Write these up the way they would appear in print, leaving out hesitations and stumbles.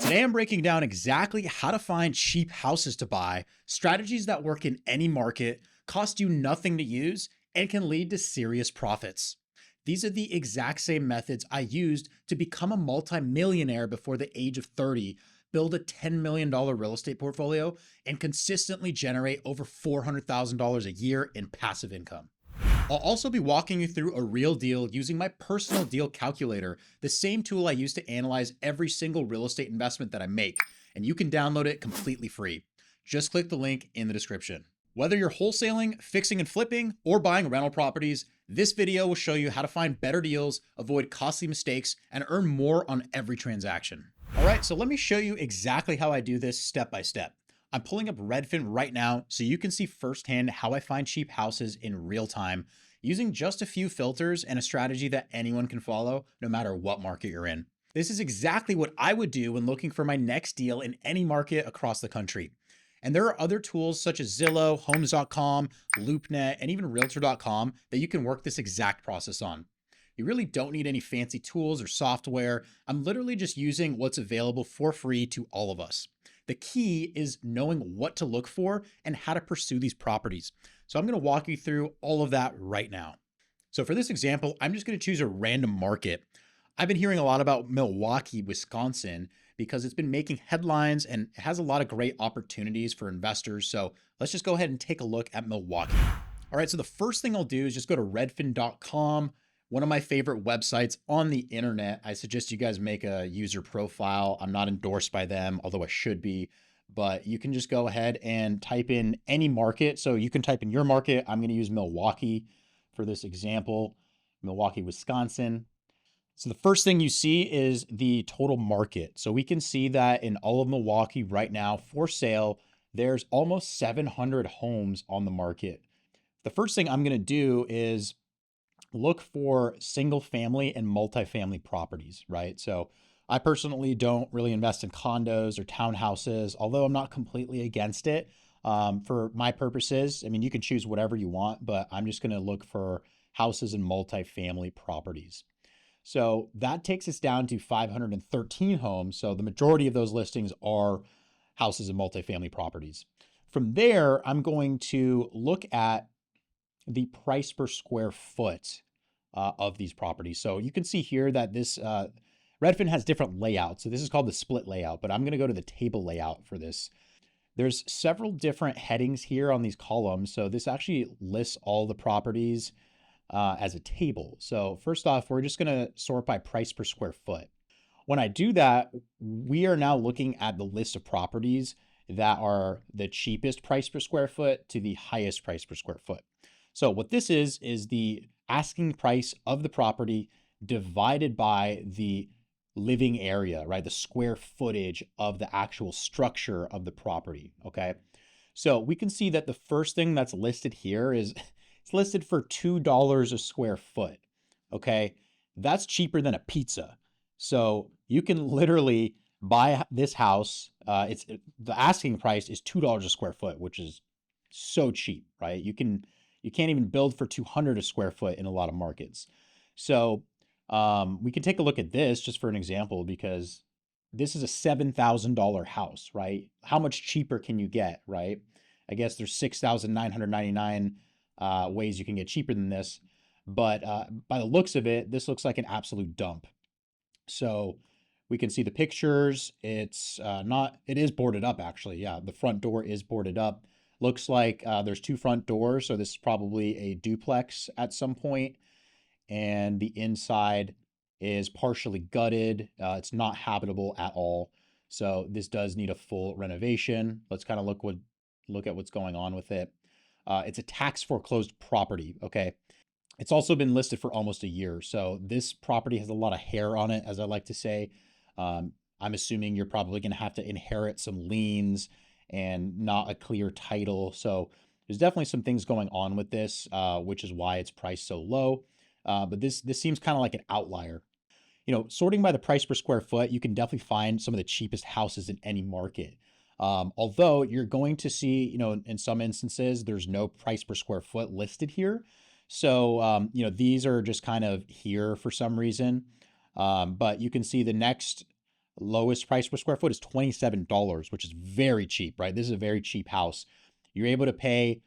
Today, I'm breaking down exactly how to find cheap houses to buy, strategies that work in any market, cost you nothing to use, and can lead to serious profits. These are the exact same methods I used to become a multimillionaire before the age of 30, build a $10 million real estate portfolio, and consistently generate over $400,000 a year in passive income. I'll also be walking you through a real deal using my personal deal calculator, the same tool I use to analyze every single real estate investment that I make, and you can download it completely free. Just click the link in the description. Whether you're wholesaling, fixing and flipping, or buying rental properties, this video will show you how to find better deals, avoid costly mistakes, and earn more on every transaction. All right, so let me show you exactly how I do this step by step. I'm pulling up Redfin right now so you can see firsthand how I find cheap houses in real time using just a few filters and a strategy that anyone can follow no matter what market you're in. This is exactly what I would do when looking for my next deal in any market across the country. And there are other tools such as Zillow, Homes.com, LoopNet, and even Realtor.com that you can work this exact process on. You really don't need any fancy tools or software. I'm literally just using what's available for free to all of us. The key is knowing what to look for and how to pursue these properties. So I'm going to walk you through all of that right now. So for this example, I'm just going to choose a random market. I've been hearing a lot about Milwaukee, Wisconsin, because it's been making headlines and it has a lot of great opportunities for investors. So let's just go ahead and take a look at Milwaukee. All right, so the first thing I'll do is just go to redfin.com. One of my favorite websites on the internet. I suggest you guys make a user profile. I'm not endorsed by them, although I should be, but you can just go ahead and type in any market. So you can type in your market. I'm going to use Milwaukee for this example, Milwaukee, Wisconsin. So the first thing you see is the total market. So we can see that in all of Milwaukee right now for sale, there's almost 700 homes on the market. The first thing I'm going to do is look for single family and multifamily properties, right? So I personally don't really invest in condos or townhouses, although I'm not completely against it. For my purposes, I mean, you can choose whatever you want, but I'm just going to look for houses and multifamily properties. So that takes us down to 513 homes. So the majority of those listings are houses and multifamily properties. From there, I'm going to look at the price per square foot of these properties. So you can see here that this Redfin has different layouts. So this is called the split layout, but I'm going to go to the table layout for this. There's several different headings here on these columns. So this actually lists all the properties as a table. So first off, we're just going to sort by price per square foot. When I do that, we are now looking at the list of properties that are the cheapest price per square foot to the highest price per square foot. So what this is the asking price of the property divided by the living area, right? The square footage of the actual structure of the property, okay? So we can see that the first thing that's listed here is it's listed for $2 a square foot, okay? That's cheaper than a pizza. So you can literally buy this house. The asking price is $2 a square foot, which is so cheap, right? You can't even build for 200 a square foot in a lot of markets. So we can take a look at this just for an example, because this is a $7,000 house, right? How much cheaper can you get, right? I guess there's 6,999 ways you can get cheaper than this. But by the looks of it, this looks like an absolute dump. So we can see the pictures. It is boarded up actually. Yeah, the front door is boarded up. Looks like there's two front doors, so this is probably a duplex at some point. And the inside is partially gutted. It's not habitable at all. So this does need a full renovation. Let's kind of look at what's going on with it. It's a tax foreclosed property, okay? It's also been listed for almost a year. So this property has a lot of hair on it, as I like to say. I'm assuming you're probably going to have to inherit some liens and not a clear title. So there's definitely some things going on with this, which is why it's priced so low. But this seems kind of like an outlier. You know, sorting by the price per square foot, you can definitely find some of the cheapest houses in any market. Although you're going to see, you know, in some instances, there's no price per square foot listed here. So, you know, these are just kind of here for some reason. But you can see the next lowest price per square foot is $27, which is very cheap, right? This is a very cheap house. You're able to pay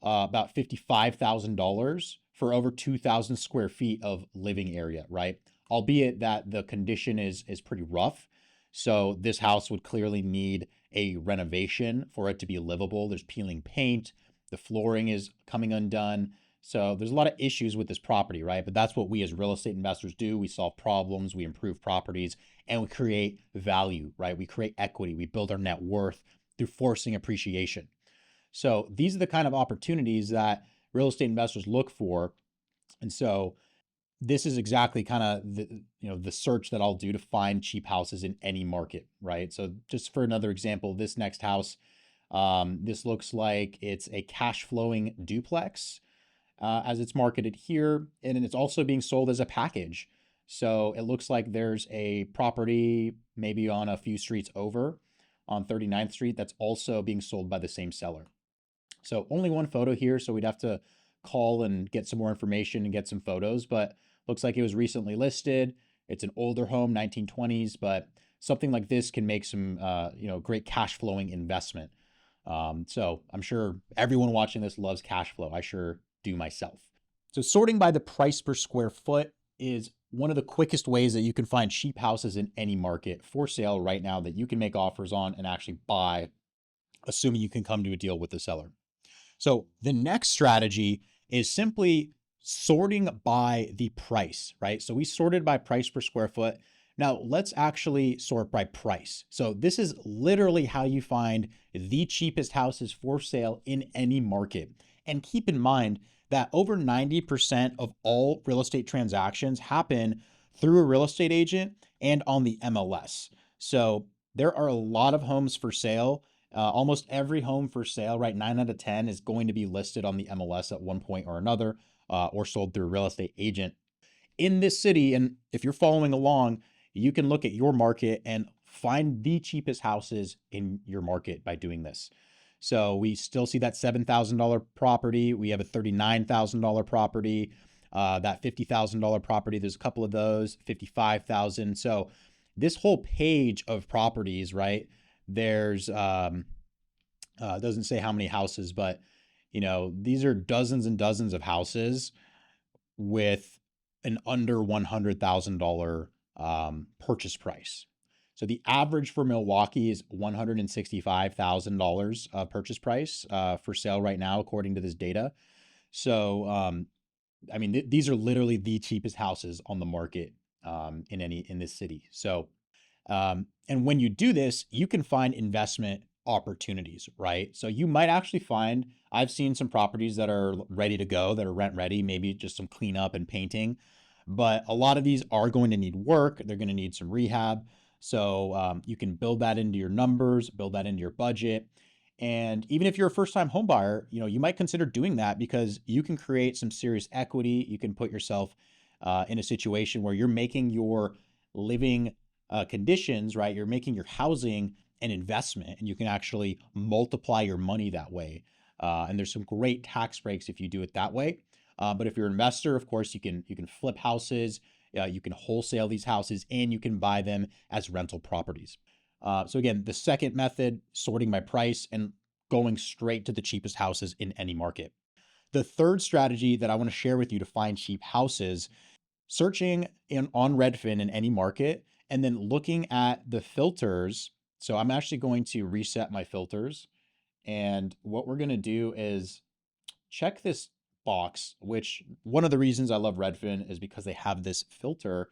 about $55,000 for over 2,000 square feet of living area, right? Albeit that the condition is pretty rough. So this house would clearly need a renovation for it to be livable. There's peeling paint, the flooring is coming undone. So there's a lot of issues with this property, right? But that's what we as real estate investors do. We solve problems, we improve properties, and we create value, right? We create equity, we build our net worth through forcing appreciation. So these are the kind of opportunities that real estate investors look for. And so this is exactly kind of the search that I'll do to find cheap houses in any market, right? So just for another example, this next house, this looks like it's a cash flowing duplex as it's marketed here, and it's also being sold as a package. So it looks like there's a property maybe on a few streets over on 39th Street that's also being sold by the same seller. So only one photo here, so we'd have to call and get some more information and get some photos, but looks like it was recently listed. It's an older home, 1920s, but something like this can make some great cash flowing investment. So I'm sure everyone watching this loves cash flow. I sure do myself. So sorting by the price per square foot is one of the quickest ways that you can find cheap houses in any market for sale right now that you can make offers on and actually buy, assuming you can come to a deal with the seller. So the next strategy is simply sorting by the price, right? So we sorted by price per square foot. Now let's actually sort by price. So this is literally how you find the cheapest houses for sale in any market. And keep in mind that over 90% of all real estate transactions happen through a real estate agent and on the MLS. So there are a lot of homes for sale. Almost every home for sale, right? 9 out of 10 is going to be listed on the MLS at one point or another, or sold through a real estate agent in this city. And if you're following along, you can look at your market and find the cheapest houses in your market by doing this. So we still see that $7,000 property. We have a $39,000 property, that $50,000 property. There's a couple of those, 55,000. So this whole page of properties, right? There's doesn't say how many houses, but these are dozens and dozens of houses with an under $100,000 purchase price. So the average for Milwaukee is $165,000 purchase price for sale right now, according to this data. So these are literally the cheapest houses on the market in this city. So and when you do this, you can find investment opportunities, right? So you might actually find, I've seen some properties that are ready to go, that are rent ready, maybe just some cleanup and painting, but a lot of these are going to need work. They're going to need some rehab. So you can build that into your numbers, build that into your budget. And even if you're a first-time home buyer, you might consider doing that because you can create some serious equity. You can put yourself in a situation where you're making your living conditions, right? You're making your housing an investment, and you can actually multiply your money that way. And there's some great tax breaks if you do it that way. But if you're an investor, of course, you can flip houses, you can wholesale these houses, and you can buy them as rental properties. So again, the second method, sorting by price and going straight to the cheapest houses in any market. The third strategy that I want to share with you to find cheap houses, searching on Redfin in any market, and then looking at the filters. So I'm actually going to reset my filters. And what we're going to do is check this box, which one of the reasons I love Redfin is because they have this filter,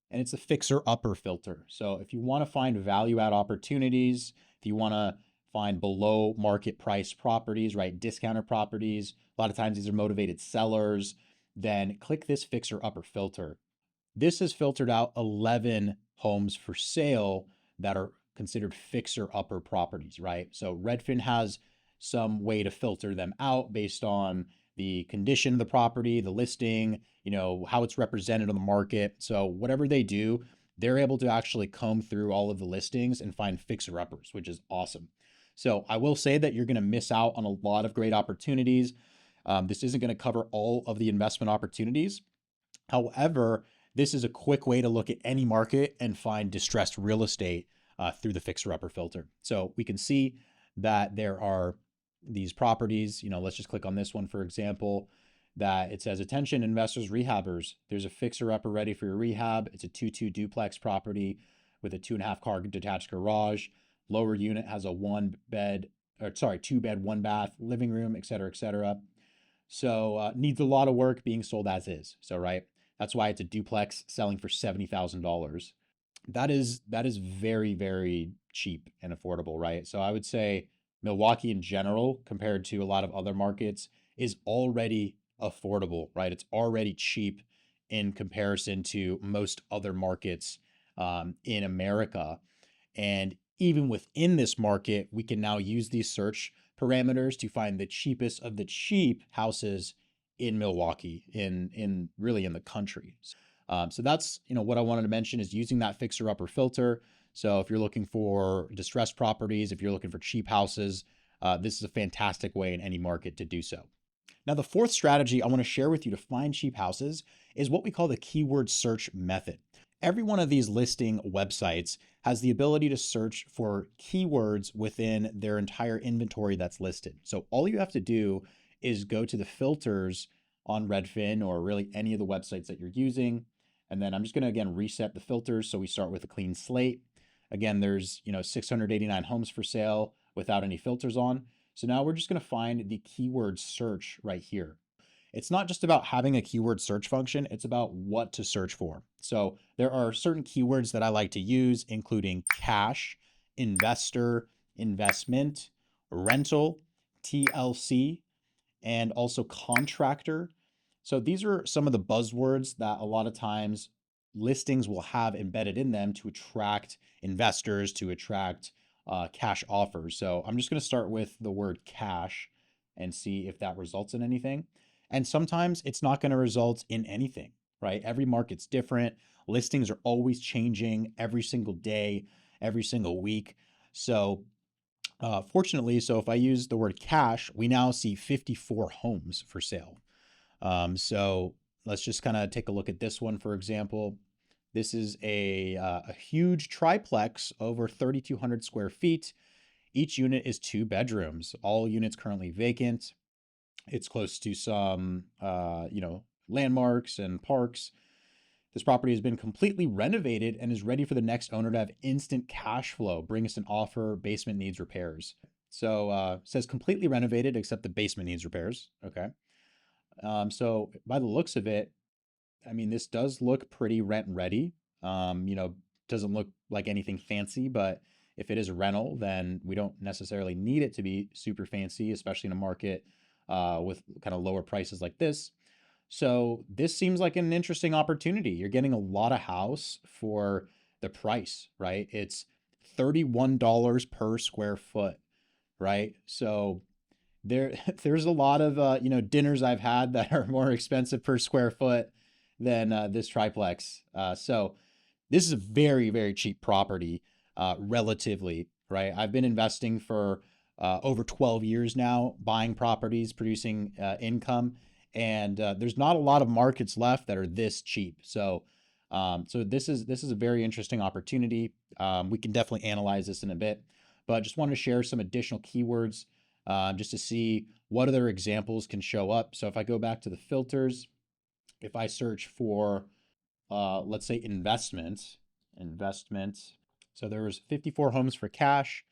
and it's a fixer upper filter. So if you want to find value add opportunities, if you want to find below market price properties, right? Discounter properties, a lot of times these are motivated sellers, then click this fixer upper filter. This has filtered out 11 homes for sale that are considered fixer upper properties, right? So Redfin has some way to filter them out based on the condition of the property, the listing, how it's represented on the market. So whatever they do, they're able to actually comb through all of the listings and find fixer uppers, which is awesome. So I will say that you're going to miss out on a lot of great opportunities. This isn't going to cover all of the investment opportunities. However, This is a quick way to look at any market and find distressed real estate through the fixer upper filter. So we can see that there are these properties, let's just click on this one, for example, that it says, attention investors, rehabbers, there's a fixer upper ready for your rehab. It's a 2-2 duplex property with a 2.5 car detached garage. Lower unit has a 2 bed, 1 bath, living room, et cetera, et cetera. So needs a lot of work, being sold as is. So, right. That's why it's a duplex selling for $70,000. That is very, very cheap and affordable, right? So I would say Milwaukee in general, compared to a lot of other markets, is already affordable, right? It's already cheap in comparison to most other markets in America. And even within this market, we can now use these search parameters to find the cheapest of the cheap houses in Milwaukee, in really in the country. So that's what I wanted to mention, is using that fixer upper filter. So if you're looking for distressed properties, if you're looking for cheap houses, this is a fantastic way in any market to do so. Now, the fourth strategy I want to share with you to find cheap houses is what we call the keyword search method. Every one of these listing websites has the ability to search for keywords within their entire inventory that's listed. So all you have to do is go to the filters on Redfin, or really any of the websites that you're using. And then I'm just going to, again, reset the filters. So we start with a clean slate. Again, there's 689 homes for sale without any filters on. So now we're just going to find the keyword search right here. It's not just about having a keyword search function, it's about what to search for. So there are certain keywords that I like to use, including cash, investor, investment, rental, TLC, and also contractor. So these are some of the buzzwords that a lot of times listings will have embedded in them to attract investors, to attract cash offers. So I'm just going to start with the word cash and see if that results in anything. And sometimes it's not going to result in anything, right? Every market's different. Listings are always changing every single day, every single week. So fortunately, so if I use the word cash, we now see 54 homes for sale. So let's just kind of take a look at this one, for example. This is a huge triplex over 3,200 square feet. Each unit is 2 bedrooms. All units currently vacant. It's close to some, landmarks and parks. This property has been completely renovated and is ready for the next owner to have instant cash flow. Bring us an offer. Basement needs repairs. So it says completely renovated, except the basement needs repairs. Okay. So by the looks of it, I mean, this does look pretty rent ready. Doesn't look like anything fancy, but if it is a rental, then we don't necessarily need it to be super fancy, especially in a market with kind of lower prices like this. So this seems like an interesting opportunity. You're getting a lot of house for the price, right? It's $31 per square foot, right? So there's a lot of dinners I've had that are more expensive per square foot than this triplex. So this is a very, very cheap property, relatively, right? I've been investing for over 12 years now, buying properties, producing income, and there's not a lot of markets left that are this cheap. So this is a very interesting opportunity. We can definitely analyze this in a bit, but just wanted to share some additional keywords just to see what other examples can show up. So if I go back to the filters, if I search for, let's say investment, so there was 54 homes for cash.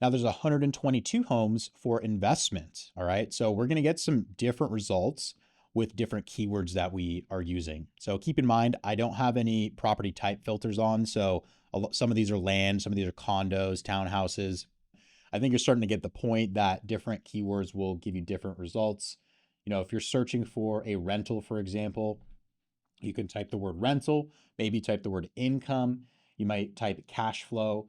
Now there's 122 homes for investment. All right. So we're going to get some different results with different keywords that we are using. So keep in mind, I don't have any property type filters on. So some of these are land, some of these are condos, townhouses. I think you're starting to get the point that different keywords will give you different results. If you're searching for a rental, for example, you can type the word rental, maybe type the word income. You might type cash flow.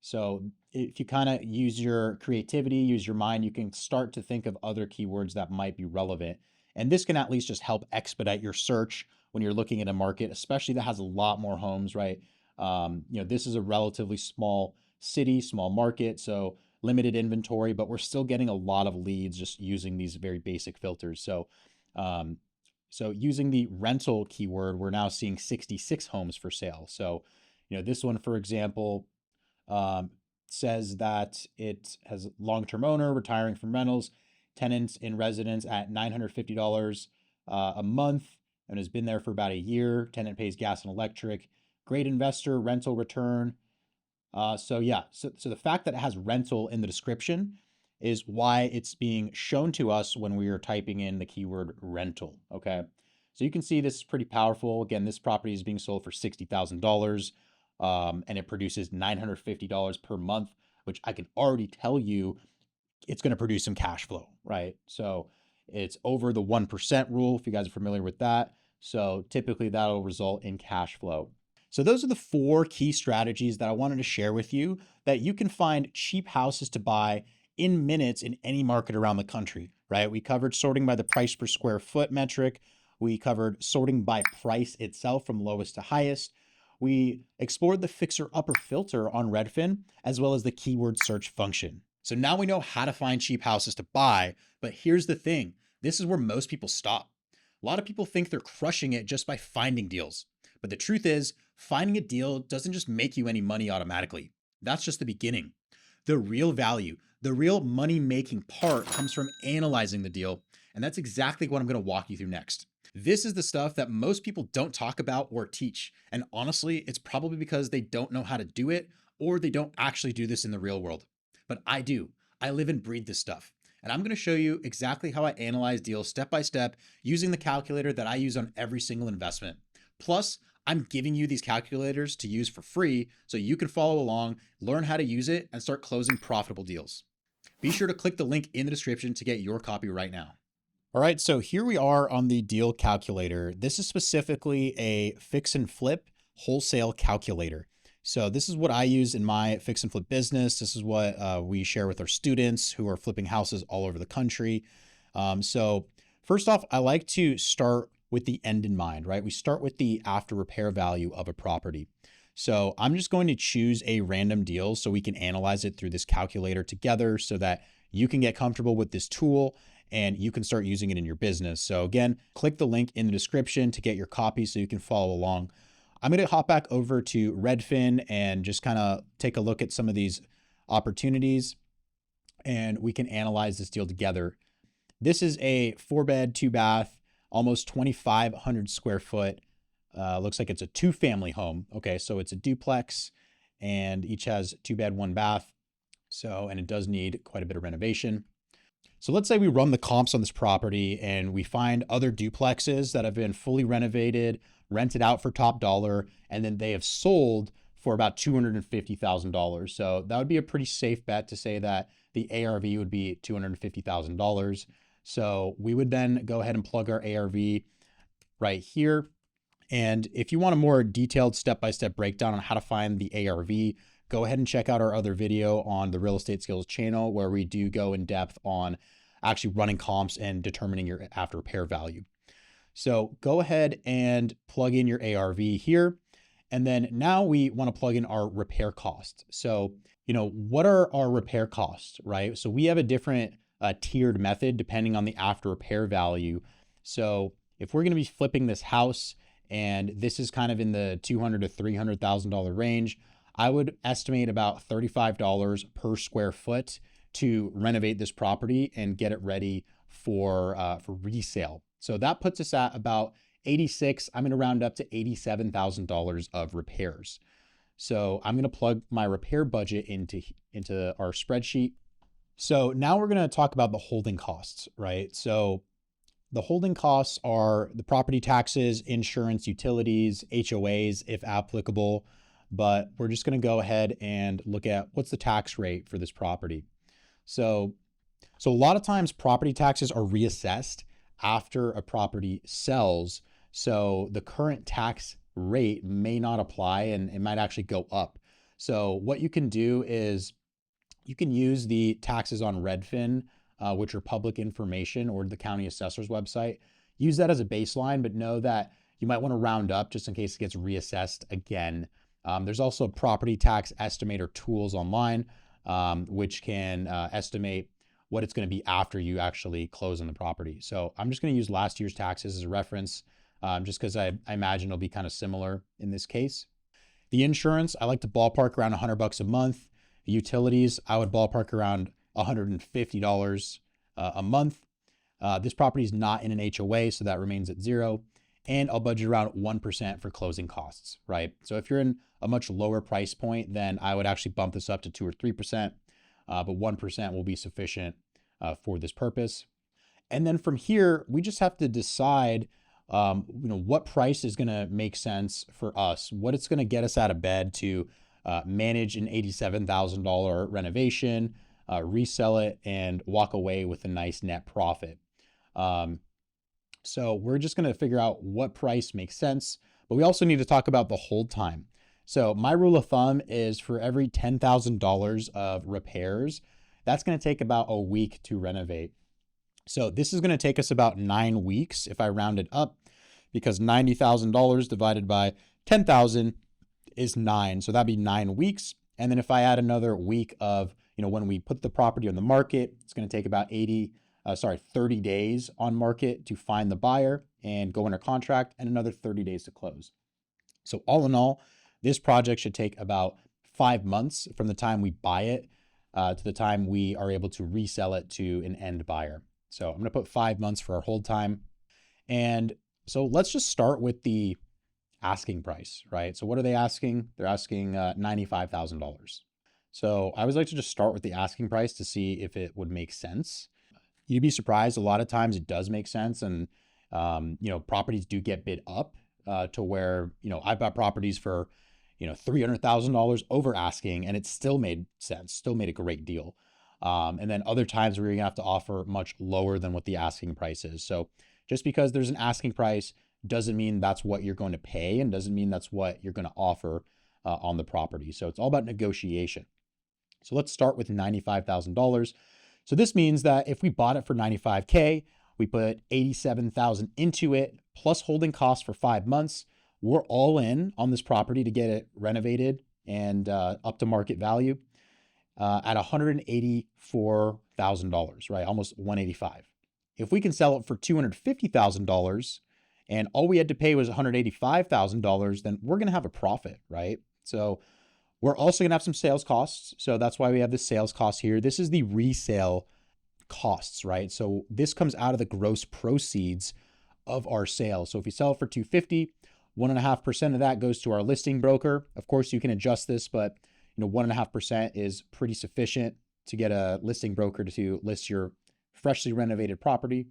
So if you kind of use your creativity, use your mind, you can start to think of other keywords that might be relevant. And this can at least just help expedite your search when you're looking at a market, especially that has a lot more homes, right? This is a relatively small city, small market, so limited inventory, but we're still getting a lot of leads just using these very basic filters. So So using the rental keyword, we're now seeing 66 homes for sale. So, this one, for example, um, says that it has long-term owner retiring from rentals, tenants in residence at $950 a month, and has been there for about a year. Tenant pays gas and electric. Great investor, rental return. So yeah, so the fact that it has rental in the description is why it's being shown to us when we are typing in the keyword rental. Okay, so you can see this is pretty powerful. Again, this property is being sold for $60,000, and it produces $950 per month, which I can already tell you it's going to produce some cash flow, right? So it's over the 1% rule, if you guys are familiar with that. So typically that'll result in cash flow. So those are the 4 key strategies that I wanted to share with you that you can find cheap houses to buy in minutes in any market around the country, right? We covered sorting by the price per square foot metric. We covered sorting by price itself from lowest to highest. We explored the fixer upper filter on Redfin, as well as the keyword search function. So now we know how to find cheap houses to buy, but here's the thing. This is where most people stop. A lot of people think they're crushing it just by finding deals. But the truth is, finding a deal doesn't just make you any money automatically. That's just the beginning. The real value, the real money-making part comes from analyzing the deal, and that's exactly what I'm going to walk you through next. This is the stuff that most people don't talk about or teach, and honestly, it's probably because they don't know how to do it or they don't actually do this in the real world. But I do. I live and breathe this stuff. And I'm going to show you exactly how I analyze deals step by step using the calculator that I use on every single investment. Plus, I'm giving you these calculators to use for free so you can follow along, learn how to use it, and start closing profitable deals. Be sure to click the link in the description to get your copy right now. All right, so here we are on the deal calculator. This is specifically a fix and flip wholesale calculator. So this is what I use in my fix and flip business. This is what we share with our students who are flipping houses all over the country. So first off, I like to start with the end in mind, right? We start with the after repair value of a property. So I'm just going to choose a random deal so we can analyze it through this calculator together so that you can get comfortable with this tool and you can start using it in your business. So again, click the link in the description to get your copy so you can follow along. I'm going to hop back over to Redfin and just kind of take a look at some of these opportunities and we can analyze this deal together. This is a 4-bed, 2-bath, almost 2,500 square foot. Looks like it's a 2-family home. Okay, so it's a duplex and each has 2-bed, 1-bath. So, and it does need quite a bit of renovation. So let's say we run the comps on this property and we find other duplexes that have been fully renovated, rented out for top dollar, and then they have sold for about $250,000. So that would be a pretty safe bet to say that the ARV would be $250,000. So we would then go ahead and plug our ARV right here. And if you want a more detailed step-by-step breakdown on how to find the ARV, go ahead and check out our other video on the Real Estate Skills channel where we do go in depth on actually running comps and determining your after repair value. So go ahead and plug in your ARV here. And then now we want to plug in our repair costs. So, what are our repair costs, right? So we have a different tiered method depending on the after repair value. So if we're going to be flipping this house and this is kind of in the $200,000 to $300,000 range, I would estimate about $35 per square foot to renovate this property and get it ready for resale. So that puts us at about I'm going to round up to $87,000 of repairs. So I'm going to plug my repair budget into our spreadsheet. So now we're going to talk about the holding costs, right? So the holding costs are the property taxes, insurance, utilities, HOAs, if applicable. But we're just going to go ahead and look at what's the tax rate for this property. So a lot of times property taxes are reassessed after a property sells. So the current tax rate may not apply and it might actually go up. So what you can do is you can use the taxes on Redfin, which are public information, or the county assessor's website. Use that as a baseline, but know that you might want to round up just in case it gets reassessed again. There's also property tax estimator tools online, which can estimate what it's going to be after you actually close on the property. So I'm just going to use last year's taxes as a reference, just because I imagine it'll be kind of similar in this case. The insurance, I like to ballpark around $100 a month. The utilities, I would ballpark around $150 a month. This property is not in an HOA, so that remains at 0. And I'll budget around 1% for closing costs, right? So if you're in a much lower price point, then I would actually bump this up to 2 or 3%, but 1% will be sufficient for this purpose. And then from here, we just have to decide, what price is going to make sense for us, what it's going to get us out of bed to manage an $87,000 renovation, resell it, and walk away with a nice net profit. So we're just going to figure out what price makes sense, but we also need to talk about the hold time. So my rule of thumb is for every $10,000 of repairs, that's going to take about a week to renovate. So this is going to take us about 9 weeks if I round it up, because $90,000 divided by 10,000 is 9. So that'd be 9 weeks. And then if I add another week of, when we put the property on the market, it's going to take about 30 days on market to find the buyer and go under contract, and another 30 days to close. So all in all, this project should take about 5 months from the time we buy it to the time we are able to resell it to an end buyer. So I'm going to put 5 months for our hold time. And so let's just start with the asking price, right? So what are they asking? They're asking $95,000. So I always like to just start with the asking price to see if it would make sense. You'd be surprised. A lot of times it does make sense. And, properties do get bid up to where, I've bought properties for, $300,000 over asking, and it still made sense, still made a great deal. And then other times where you're gonna have to offer much lower than what the asking price is. So just because there's an asking price doesn't mean that's what you're going to pay, and doesn't mean that's what you're going to offer on the property. So it's all about negotiation. So let's start with $95,000. So this means that if we bought it for $95K, we put $87,000 into it, plus holding costs for 5 months, we're all in on this property to get it renovated and up to market value at $184,000, right? Almost $185,000. If we can sell it for $250,000 and all we had to pay was $185,000, then we're going to have a profit, right? So we're also going to have some sales costs. So that's why we have the sales cost here. This is the resale costs, right? So this comes out of the gross proceeds of our sale. So if we sell it for $250,000, 1.5% of that goes to our listing broker. Of course, you can adjust this, but 1.5% is pretty sufficient to get a listing broker to list your freshly renovated property.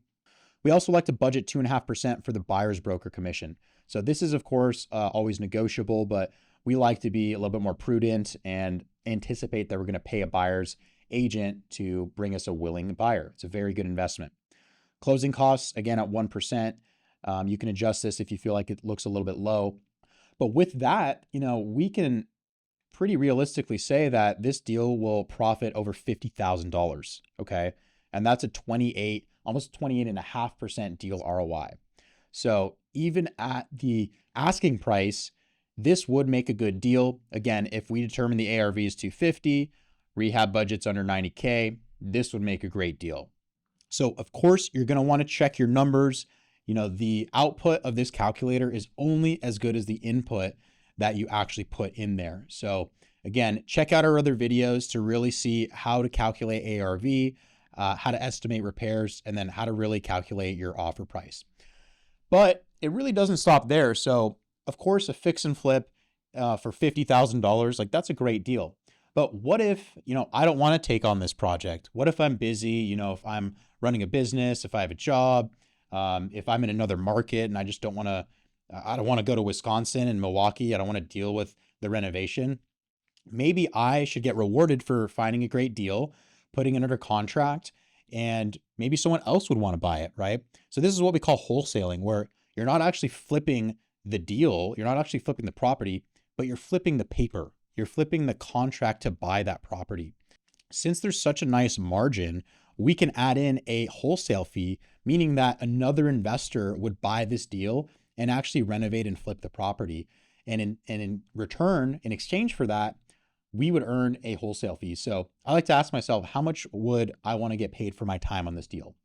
We also like to budget 2.5% for the buyer's broker commission. So this is, of course, always negotiable, but we like to be a little bit more prudent and anticipate that we're going to pay a buyer's agent to bring us a willing buyer. It's a very good investment. Closing costs, again, at 1%. You can adjust this if you feel like it looks a little bit low. But with that, we can pretty realistically say that this deal will profit over $50,000, okay? And that's a almost 28.5% deal ROI. So even at the asking price, this would make a good deal. Again, if we determine the ARV is 250, rehab budget's under 90K, this would make a great deal. So of course, you're going to want to check your numbers. The output of this calculator is only as good as the input that you actually put in there. So again, check out our other videos to really see how to calculate ARV, how to estimate repairs, and then how to really calculate your offer price. But it really doesn't stop there. So of course, a fix and flip for $50,000, like that's a great deal. But what if, I don't want to take on this project? What if I'm busy, if I'm running a business, if I have a job, if I'm in another market and I don't want to go to Wisconsin and Milwaukee, I don't want to deal with the renovation. Maybe I should get rewarded for finding a great deal, putting it under contract, and maybe someone else would want to buy it, right? So this is what we call wholesaling, where you're not actually flipping the deal, you're not actually flipping the property, but you're flipping the paper. You're flipping the contract to buy that property. Since there's such a nice margin, we can add in a wholesale fee, meaning that another investor would buy this deal and actually renovate and flip the property. And in return, in exchange for that, we would earn a wholesale fee. So I like to ask myself, how much would I want to get paid for my time on this deal,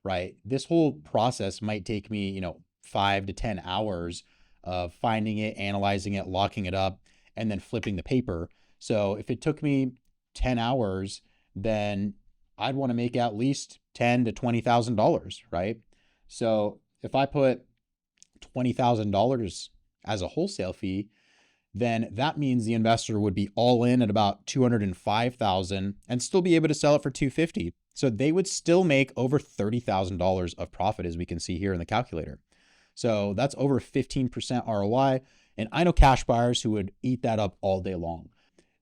right? This whole process might take me, 5 to 10 hours of finding it, analyzing it, locking it up, and then flipping the paper. So if it took me 10 hours, then I'd want to make at least $10,000 to $20,000, right? So if I put $20,000 as a wholesale fee, then that means the investor would be all in at about 205,000 and still be able to sell it for 250. So they would still make over $30,000 of profit, as we can see here in the calculator. So that's over 15% ROI. And I know cash buyers who would eat that up all day long.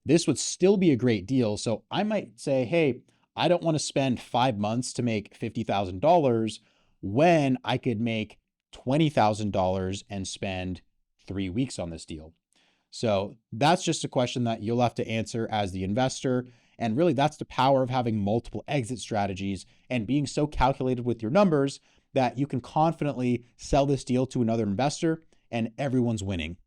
This would still be a great deal. So I might say, hey, I don't want to spend 5 months to make $50,000 when I could make $20,000 and spend 3 weeks on this deal. So that's just a question that you'll have to answer as the investor. And really, that's the power of having multiple exit strategies and being so calculated with your numbers that you can confidently sell this deal to another investor and everyone's winning.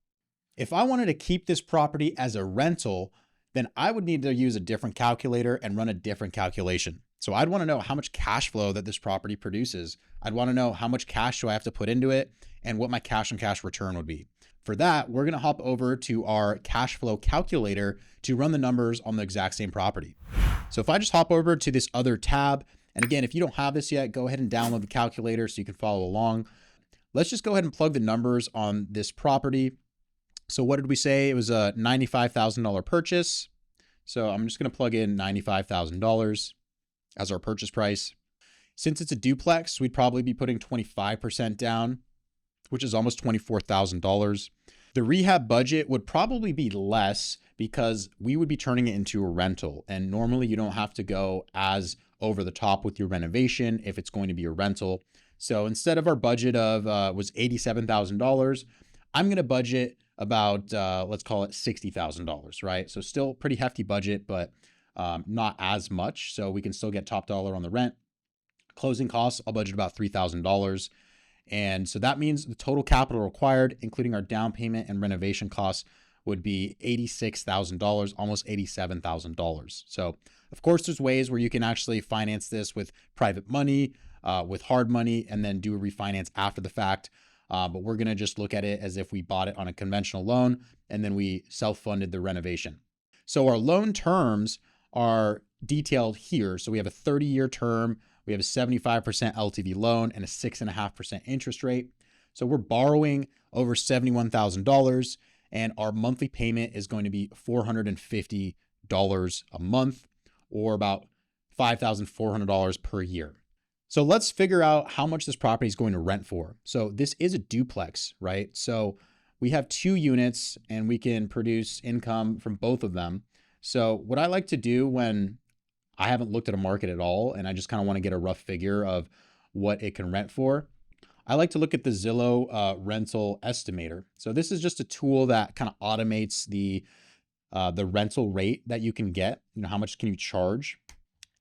If I wanted to keep this property as a rental, then I would need to use a different calculator and run a different calculation. So I'd want to know how much cash flow that this property produces. I'd want to know how much cash do I have to put into it and what my cash on cash return would be. For that, we're going to hop over to our cash flow calculator to run the numbers on the exact same property. So if I just hop over to this other tab, and again, if you don't have this yet, go ahead and download the calculator so you can follow along. Let's just go ahead and plug the numbers on this property. So what did we say? It was a $95,000 purchase. So I'm just going to plug in $95,000 as our purchase price. Since it's a duplex, we'd probably be putting 25% down, which is almost $24,000. The rehab budget would probably be less because we would be turning it into a rental. And normally you don't have to go as over the top with your renovation if it's going to be a rental. So instead of our budget of was $87,000, I'm going to budget about, let's call it $60,000, right? So still pretty hefty budget, but not as much. So we can still get top dollar on the rent. Closing costs, I'll budget about $3,000. And so that means the total capital required, including our down payment and renovation costs, would be $86,000, almost $87,000. So of course, there's ways where you can actually finance this with private money, with hard money, and then do a refinance after the fact. But we're going to just look at it as if we bought it on a conventional loan and then we self-funded the renovation. So our loan terms are detailed here. So we have a 30-year term. We have a 75% LTV loan and a 6.5% interest rate. So we're borrowing over $71,000 and our monthly payment is going to be $450 a month or about $5,400 per year. So let's figure out how much this property is going to rent for. So this is a duplex, right? So we have 2 units and we can produce income from both of them. So what I like to do when I haven't looked at a market at all and I just kind of want to get a rough figure of what it can rent for, I like to look at the Zillow rental estimator. So this is just a tool that kind of automates the rental rate that you can get. You know, how much can you charge?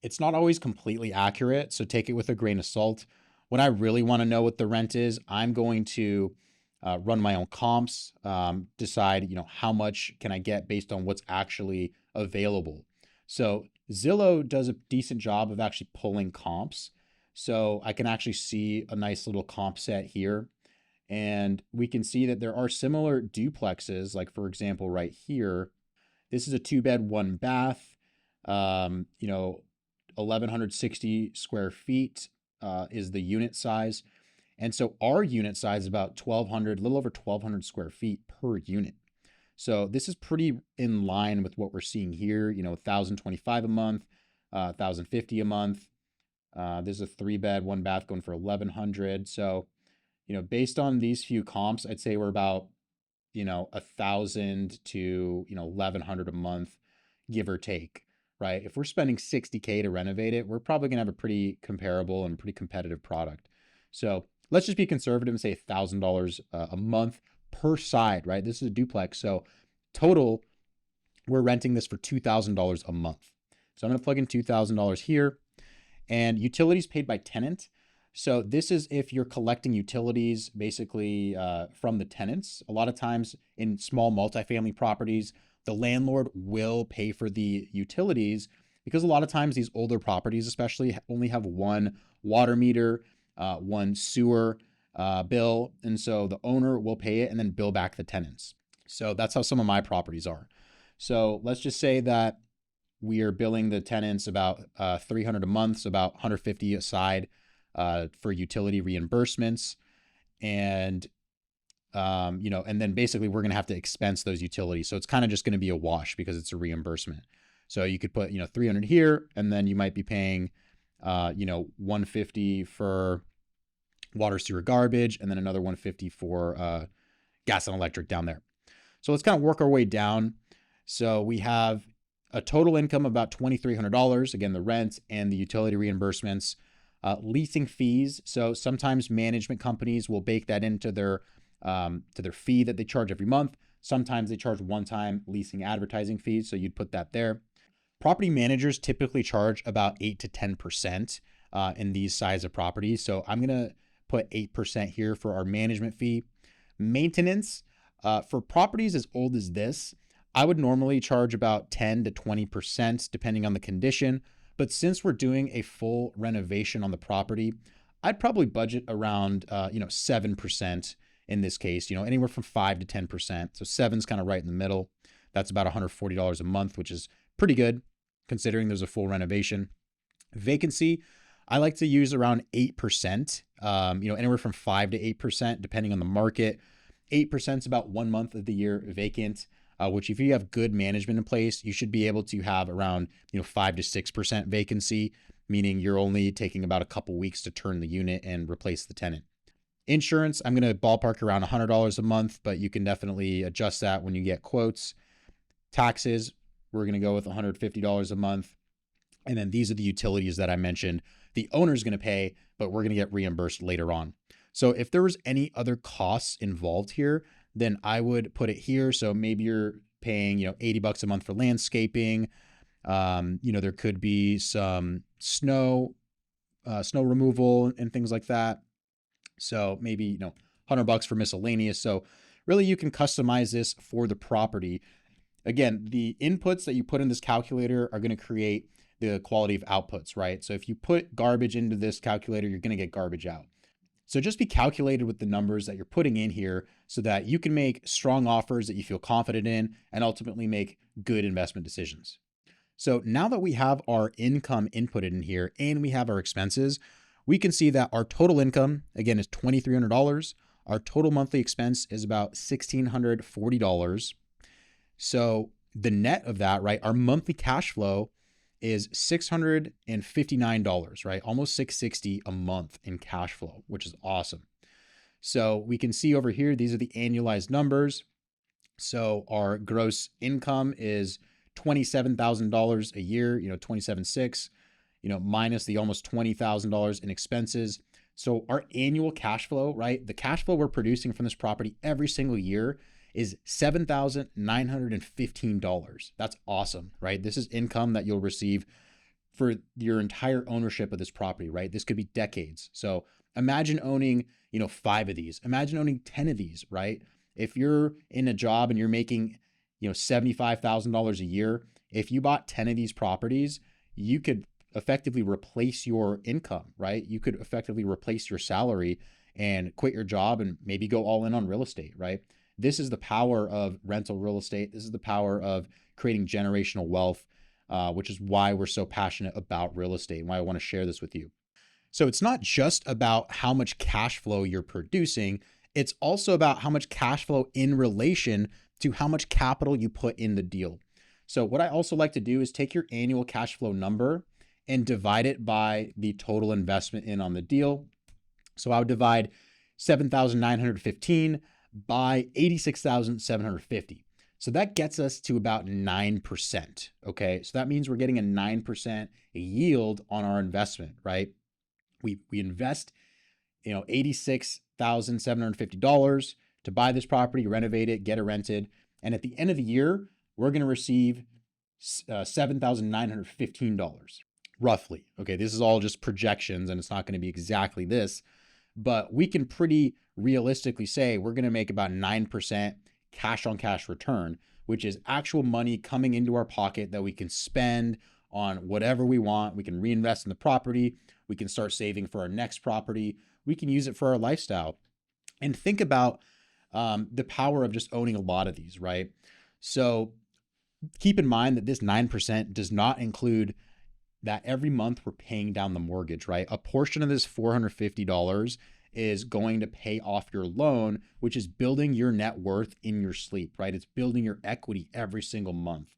It's not always completely accurate, so take it with a grain of salt. When I really want to know what the rent is, I'm going to run my own comps, decide, how much can I get based on what's actually available. So Zillow does a decent job of actually pulling comps. So I can actually see a nice little comp set here. And we can see that there are similar duplexes, like for example, right here, this is a 2-bed, 1-bath, 1,160 square feet is the unit size. And so our unit size is about 1,200, a little over 1,200 square feet per unit. So this is pretty in line with what we're seeing here, 1,025 a month, 1,050 a month. There's a 3-bed, 1-bath going for 1,100. So, based on these few comps, I'd say we're about, 1,000 to, 1,100 a month, give or take, right? If we're spending $60K to renovate it, we're probably gonna have a pretty comparable and pretty competitive product. So let's just be conservative and say $1,000 a month per side, right? This is a duplex. So total, we're renting this for $2,000 a month. So I'm gonna plug in $2,000 here. And utilities paid by tenant. So this is if you're collecting utilities basically from the tenants. A lot of times in small multifamily properties, The landlord will pay for the utilities because a lot of times these older properties, especially, only have one water meter, one sewer bill. And so the owner will pay it and then bill back the tenants. So that's how some of my properties are. So let's just say that we are billing the tenants about $300 a month, so about $150 aside for utility reimbursements. And and then basically we're going to have to expense those utilities. So it's kind of just going to be a wash because it's a reimbursement. So you could put, 300 here, and then you might be paying, 150 for water, sewer, garbage, and then another 150 for gas and electric down there. So let's kind of work our way down. So we have a total income of about $2,300. Again, the rent and the utility reimbursements, leasing fees. So sometimes management companies will bake that into their fee that they charge every month. Sometimes they charge one-time leasing advertising fees. So you'd put that there. Property managers typically charge about 8 to 10% in these size of properties. So I'm going to put 8% here for our management fee. Maintenance, for properties as old as this, I would normally charge about 10 to 20% depending on the condition. But since we're doing a full renovation on the property, I'd probably budget around 7% in this case, anywhere from 5 to 10%. So 7's kind of right in the middle. That's about $140 a month, which is pretty good considering there's a full renovation. Vacancy, I like to use around 8%, anywhere from 5 to 8%, depending on the market. 8% is about 1 month of the year vacant, which if you have good management in place, you should be able to have around 5 to 6% vacancy, meaning you're only taking about a couple weeks to turn the unit and replace the tenant. Insurance, I'm going to ballpark around $100 a month, but you can definitely adjust that when you get quotes. Taxes, we're going to go with $150 a month. And then these are the utilities that I mentioned. The owner's going to pay, but we're going to get reimbursed later on. So if there was any other costs involved here, then I would put it here. So maybe you're paying, $80 a month for landscaping. There could be some snow removal and things like that. So maybe, $100 for miscellaneous. So really you can customize this for the property. Again, the inputs that you put in this calculator are going to create the quality of outputs, right? So if you put garbage into this calculator, you're going to get garbage out. So just be calculated with the numbers that you're putting in here so that you can make strong offers that you feel confident in and ultimately make good investment decisions. So now that we have our income inputted in here and we have our expenses, we can see that our total income, again, is $2,300. Our total monthly expense is about $1,640. So the net of that, right, our monthly cash flow is $659, right? Almost $660 a month in cash flow, which is awesome. So we can see over here, these are the annualized numbers. So our gross income is $27,000 a year, $27,600, minus the almost $20,000 in expenses. So our annual cash flow, right? The cash flow we're producing from this property every single year is $7,915. That's awesome, right? This is income that you'll receive for your entire ownership of this property, right? This could be decades. So imagine owning, 5 of these. Imagine owning 10 of these, right? If you're in a job and you're making, $75,000 a year, if you bought 10 of these properties, you could effectively replace your income, right? You could effectively replace your salary and quit your job and maybe go all in on real estate, right? This is the power of rental real estate. This is the power of creating generational wealth, which is why we're so passionate about real estate and why I want to share this with you. So it's not just about how much cash flow you're producing. It's also about how much cash flow in relation to how much capital you put in the deal. So what I also like to do is take your annual cash flow number and divide it by the total investment in on the deal. So I would divide 7,915 by 86,750. So that gets us to about 9%. Okay. So that means we're getting a 9% yield on our investment, right? We invest, $86,750 to buy this property, renovate it, get it rented. And at the end of the year, we're going to receive $7,915 roughly. Okay. This is all just projections and it's not going to be exactly this, but we can pretty realistically say we're going to make about 9% cash on cash return, which is actual money coming into our pocket that we can spend on whatever we want. We can reinvest in the property. We can start saving for our next property. We can use it for our lifestyle. And think about the power of just owning a lot of these, right? So keep in mind that this 9% does not include that every month we're paying down the mortgage, right? A portion of this $450 is going to pay off your loan, which is building your net worth in your sleep, right? It's building your equity every single month.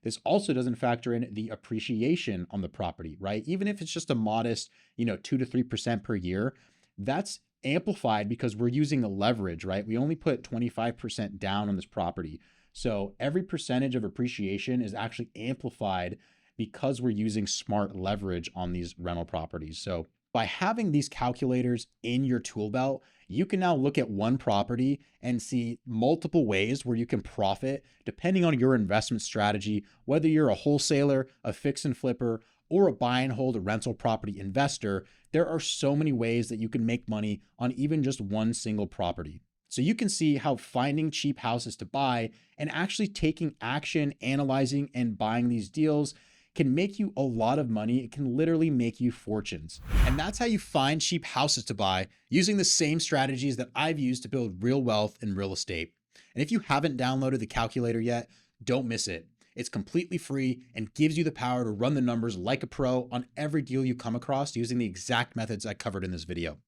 This also doesn't factor in the appreciation on the property, right? Even if it's just a modest, 2 to 3% per year, that's amplified because we're using the leverage, right? We only put 25% down on this property. So every percentage of appreciation is actually amplified because we're using smart leverage on these rental properties. So by having these calculators in your tool belt, you can now look at one property and see multiple ways where you can profit depending on your investment strategy, whether you're a wholesaler, a fix and flipper, or a buy and hold rental property investor. There are so many ways that you can make money on even just one single property. So you can see how finding cheap houses to buy and actually taking action, analyzing and buying these deals can make you a lot of money. It can literally make you fortunes. And that's how you find cheap houses to buy using the same strategies that I've used to build real wealth in real estate. And if you haven't downloaded the calculator yet, don't miss it. It's completely free and gives you the power to run the numbers like a pro on every deal you come across using the exact methods I covered in this video.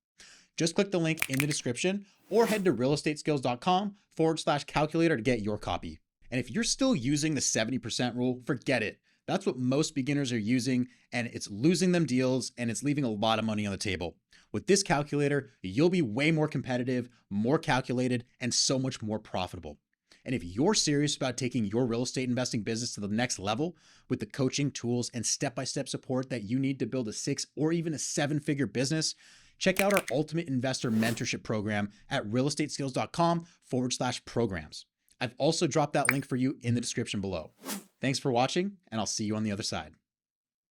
Just click the link in the description or head to realestateskills.com/calculator to get your copy. And if you're still using the 70% rule, forget it. That's what most beginners are using, and it's losing them deals and it's leaving a lot of money on the table. With this calculator, you'll be way more competitive, more calculated, and so much more profitable. And if you're serious about taking your real estate investing business to the next level with the coaching, tools, and step-by-step support that you need to build a 6 or even a 7-figure business, check out our Ultimate Investor Mentorship Program at realestateskills.com/programs. I've also dropped that link for you in the description below. Thanks for watching, and I'll see you on the other side.